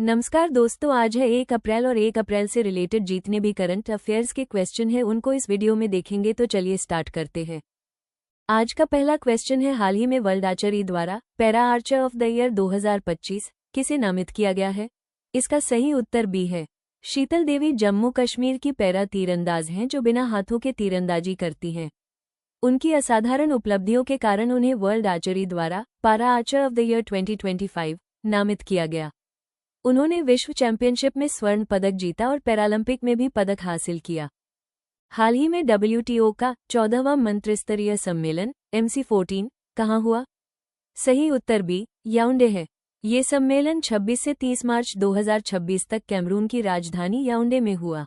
नमस्कार दोस्तों, आज है 1 अप्रैल और 1 अप्रैल से रिलेटेड जितने भी करंट अफेयर्स के क्वेश्चन हैं उनको इस वीडियो में देखेंगे। तो चलिए स्टार्ट करते हैं। आज का पहला क्वेश्चन है, हाल ही में वर्ल्ड आर्चरी द्वारा para Archer of the year 2025 किसे नामित किया गया है? इसका सही उत्तर बी है। शीतल देवी जम्मू कश्मीर की पैरा तीरंदाज हैं जो बिना हाथों के तीरंदाजी करती हैं। उनकी असाधारण उपलब्धियों के कारण उन्हें वर्ल्ड आर्चरी द्वारा para Archer of the year 2025 नामित किया गया। उन्होंने विश्व चैंपियनशिप में स्वर्ण पदक जीता और पैरालंपिक में भी पदक हासिल किया। हाल ही में WTO का 14वां मंत्रिस्तरीय सम्मेलन MC14 कहाँ हुआ? सही उत्तर बी, याओंडे है। ये सम्मेलन 26 से 30 मार्च 2026 तक कैमरून की राजधानी याओंडे में हुआ।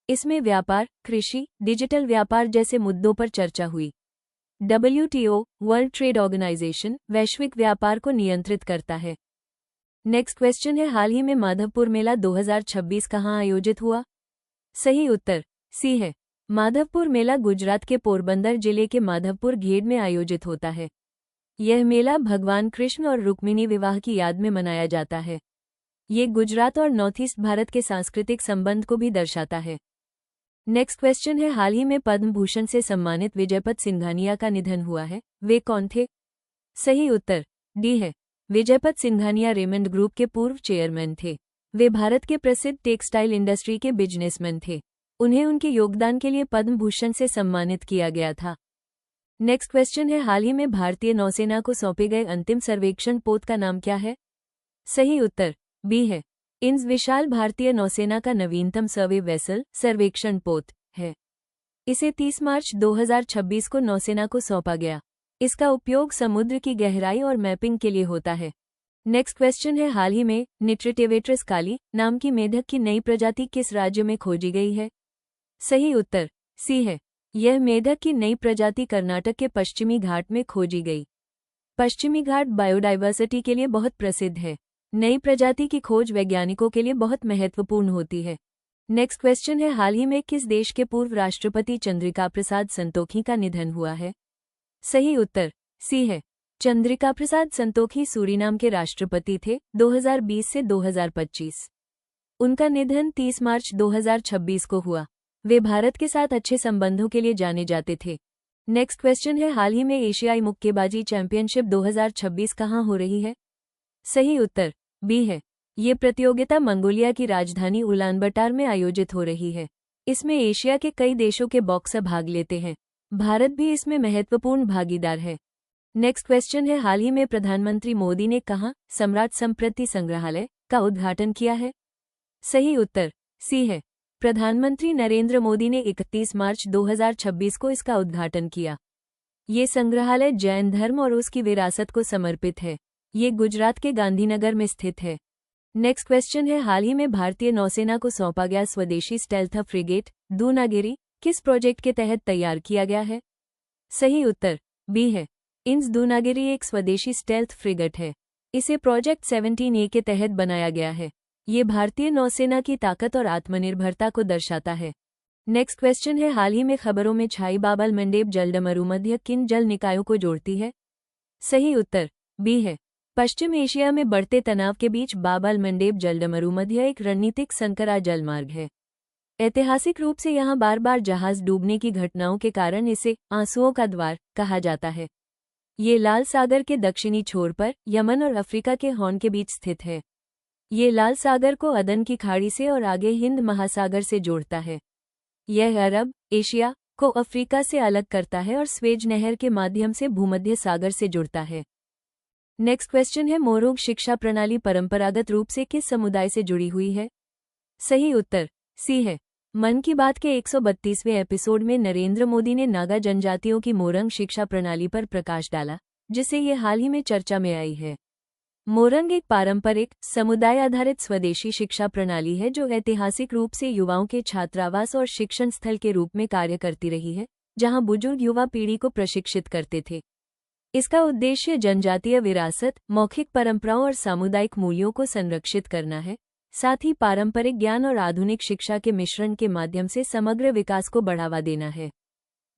इसमें व्यापार, कृषि, डिजिटल व्यापार जैसे मुद्दों पर चर्चा हुई। WTO वर्ल्ड ट्रेड ऑर्गेनाइजेशन वैश्विक व्यापार को नियंत्रित करता है। नेक्स्ट क्वेश्चन है, हाल ही में माधवपुर मेला 2026 कहाँ आयोजित हुआ? सही उत्तर सी है। माधवपुर मेला गुजरात के पोरबंदर जिले के माधवपुर घेड में आयोजित होता है। यह मेला भगवान कृष्ण और रुक्मिणी विवाह की याद में मनाया जाता है। ये गुजरात और नॉर्थ ईस्ट भारत के सांस्कृतिक संबंध को भी दर्शाता है। नेक्स्ट क्वेश्चन है, हाल ही में पद्म भूषण से सम्मानित विजयपत सिंघानिया का निधन हुआ है। वे कौन थे? सही उत्तर डी है। विजयपत सिंघानिया रेमंड ग्रुप के पूर्व चेयरमैन थे। वे भारत के प्रसिद्ध टेक्सटाइल इंडस्ट्री के बिजनेसमैन थे। उन्हें उनके योगदान के लिए पद्म भूषण से सम्मानित किया गया था। नेक्स्ट क्वेश्चन है, हाल ही में भारतीय नौसेना को सौंपे गए अंतिम सर्वेक्षण पोत का नाम क्या है? सही उत्तर बी है। इंस विशाल भारतीय नौसेना का नवीनतम सर्वे वेसल सर्वेक्षण पोत है। इसे 30 मार्च 2026 को नौसेना को सौंपा गया। इसका उपयोग समुद्र की गहराई और मैपिंग के लिए होता है। नेक्स्ट क्वेश्चन है, हाल ही में निट्रिटेवेट्रस काली नाम की मेढक की नई प्रजाति किस राज्य में खोजी गई है? सही उत्तर सी है। यह मेढक की नई प्रजाति कर्नाटक के पश्चिमी घाट में खोजी गई। पश्चिमी घाट बायोडाइवर्सिटी के लिए बहुत प्रसिद्ध है। नई प्रजाति की खोज वैज्ञानिकों के लिए बहुत महत्वपूर्ण होती है। नेक्स्ट क्वेश्चन है, हाल ही में किस देश के पूर्व राष्ट्रपति चंद्रिका प्रसाद संतोखी का निधन हुआ है? सही उत्तर सी है। चंद्रिका प्रसाद संतोखी सूरीनाम के राष्ट्रपति थे 2020 से 2025। उनका निधन 30 मार्च 2026 को हुआ। वे भारत के साथ अच्छे संबंधों के लिए जाने जाते थे। नेक्स्ट क्वेश्चन है, हाल ही में एशियाई मुक्केबाजी चैंपियनशिप 2026 कहाँ हो रही है? सही उत्तर बी है। ये प्रतियोगिता मंगोलिया की राजधानी उलानबटार में आयोजित हो रही है। इसमें एशिया के कई देशों के बॉक्सर भाग लेते हैं। भारत भी इसमें महत्वपूर्ण भागीदार है। नेक्स्ट क्वेश्चन है, हाल ही में प्रधानमंत्री मोदी ने कहाँ सम्राट संप्रति संग्रहालय का उद्घाटन किया है? सही उत्तर सी है। प्रधानमंत्री नरेंद्र मोदी ने 31 मार्च 2026 को इसका उद्घाटन किया। ये संग्रहालय जैन धर्म और उसकी विरासत को समर्पित है। ये गुजरात के गांधीनगर में स्थित है। नेक्स्ट क्वेश्चन है, हाल ही में भारतीय नौसेना को सौंपा गया स्वदेशी स्टेल्थ फ्रिगेट दूनागिरी किस प्रोजेक्ट के तहत तैयार किया गया है? सही उत्तर बी है। इंस दूनागिरी एक स्वदेशी स्टेल्थ फ्रिगेट है। इसे प्रोजेक्ट 17A के तहत बनाया गया है। ये भारतीय नौसेना की ताकत और आत्मनिर्भरता को दर्शाता है। नेक्स्ट क्वेश्चन है, हाल ही में खबरों में छाई बाबल मंडेप जलडमरू मध्य किन जल निकायों को जोड़ती है? सही उत्तर बी है। पश्चिम एशिया में बढ़ते तनाव के बीच बाबल मंडेप जलडमरू मध्य एक रणनीतिक संकरा जलमार्ग है। ऐतिहासिक रूप से यहाँ बार बार जहाज डूबने की घटनाओं के कारण इसे आंसुओं का द्वार कहा जाता है। ये लाल सागर के दक्षिणी छोर पर यमन और अफ्रीका के हॉर्न के बीच स्थित है। ये लाल सागर को अदन की खाड़ी से और आगे हिंद महासागर से जोड़ता है। यह अरब एशिया को अफ्रीका से अलग करता है और स्वेज नहर के माध्यम से भूमध्य सागर से जुड़ता है। नेक्स्ट क्वेश्चन है, मोरोग शिक्षा प्रणाली परंपरागत रूप से किस समुदाय से जुड़ी हुई है? सही उत्तर सी है। मन की बात के 132वें एपिसोड में नरेंद्र मोदी ने नागा जनजातियों की मोरंग शिक्षा प्रणाली पर प्रकाश डाला, जिससे ये हाल ही में चर्चा में आई है। मोरंग एक पारंपरिक समुदाय आधारित स्वदेशी शिक्षा प्रणाली है जो ऐतिहासिक रूप से युवाओं के छात्रावास और शिक्षण स्थल के रूप में कार्य करती रही है, जहां बुजुर्ग युवा पीढ़ी को प्रशिक्षित करते थे। इसका उद्देश्य जनजातीय विरासत, मौखिक परंपराओं और सामुदायिक मूल्यों को संरक्षित करना है, साथ ही पारंपरिक ज्ञान और आधुनिक शिक्षा के मिश्रण के माध्यम से समग्र विकास को बढ़ावा देना है।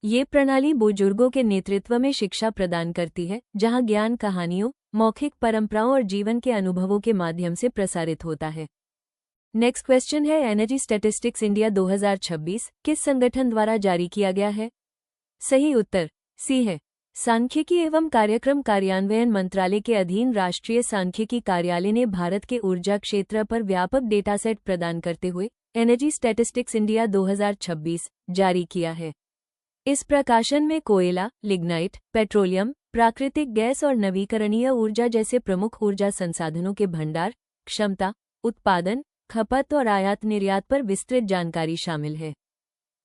ये प्रणाली बुजुर्गों के नेतृत्व में शिक्षा प्रदान करती है, जहां ज्ञान कहानियों, मौखिक परंपराओं और जीवन के अनुभवों के माध्यम से प्रसारित होता है। नेक्स्ट क्वेश्चन है, एनर्जी स्टैटिस्टिक्स इंडिया 2026 किस संगठन द्वारा जारी किया गया है? सही उत्तर सी है। सांख्यिकी एवं कार्यक्रम कार्यान्वयन मंत्रालय के अधीन राष्ट्रीय सांख्यिकी कार्यालय ने भारत के ऊर्जा क्षेत्र पर व्यापक डेटासेट प्रदान करते हुए एनर्जी स्टैटिस्टिक्स इंडिया 2026 जारी किया है। इस प्रकाशन में कोयला, लिग्नाइट, पेट्रोलियम, प्राकृतिक गैस और नवीकरणीय ऊर्जा जैसे प्रमुख ऊर्जा संसाधनों के भंडार, क्षमता, उत्पादन, खपत और आयात निर्यात पर विस्तृत जानकारी शामिल है।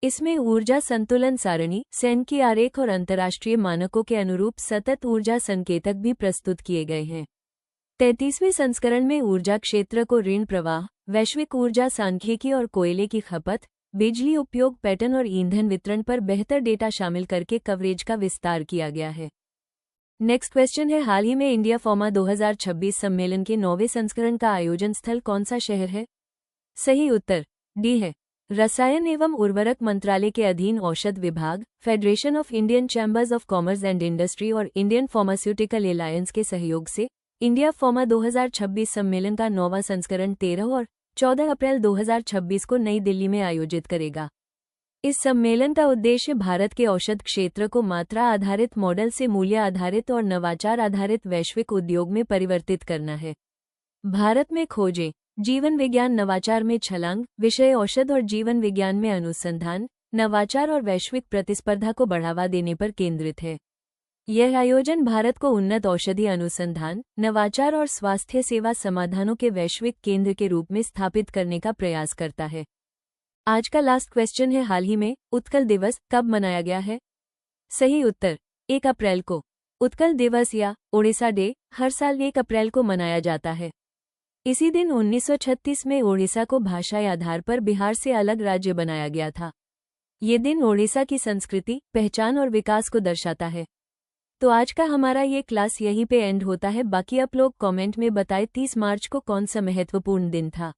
इसमें ऊर्जा संतुलन सारणी, सेन की आरेख और अंतर्राष्ट्रीय मानकों के अनुरूप सतत ऊर्जा संकेतक भी प्रस्तुत किए गए हैं। 33वें संस्करण में ऊर्जा क्षेत्र को ऋण प्रवाह, वैश्विक ऊर्जा सांख्यिकी और कोयले की खपत, बिजली उपयोग पैटर्न और ईंधन वितरण पर बेहतर डेटा शामिल करके कवरेज का विस्तार किया गया है। नेक्स्ट क्वेश्चन है, हाल ही में इंडिया फार्मा 2026 सम्मेलन के 9वें संस्करण का आयोजन स्थल कौन सा शहर है? सही उत्तर डी है। रसायन एवं उर्वरक मंत्रालय के अधीन औषध विभाग, federation of Indian chambers of commerce and industry और इंडियन फार्मास्यूटिकल एलायंस के सहयोग से इंडिया फार्मा 2026 सम्मेलन का 9वां संस्करण 13 और 14 अप्रैल 2026 को नई दिल्ली में आयोजित करेगा। इस सम्मेलन का उद्देश्य भारत के औषध क्षेत्र को मात्रा आधारित मॉडल से मूल्य आधारित और नवाचार आधारित वैश्विक उद्योग में परिवर्तित करना है। भारत में खोजें, जीवन विज्ञान नवाचार में छलांग विषय औषध और जीवन विज्ञान में अनुसंधान, नवाचार और वैश्विक प्रतिस्पर्धा को बढ़ावा देने पर केंद्रित है। यह आयोजन भारत को उन्नत औषधि अनुसंधान, नवाचार और स्वास्थ्य सेवा समाधानों के वैश्विक केंद्र के रूप में स्थापित करने का प्रयास करता है। आज का लास्ट क्वेश्चन है, हाल ही में उत्कल दिवस कब मनाया गया है? सही उत्तर 1 अप्रैल को। उत्कल दिवस या ओडिशा डे हर साल 1 अप्रैल को मनाया जाता है। इसी दिन 1936 में ओडिशा को भाषाई आधार पर बिहार से अलग राज्य बनाया गया था। ये दिन ओडिशा की संस्कृति, पहचान और विकास को दर्शाता है। तो आज का हमारा ये क्लास यहीं पे एंड होता है। बाकी आप लोग कमेंट में बताएं 30 मार्च को कौन सा महत्वपूर्ण दिन था।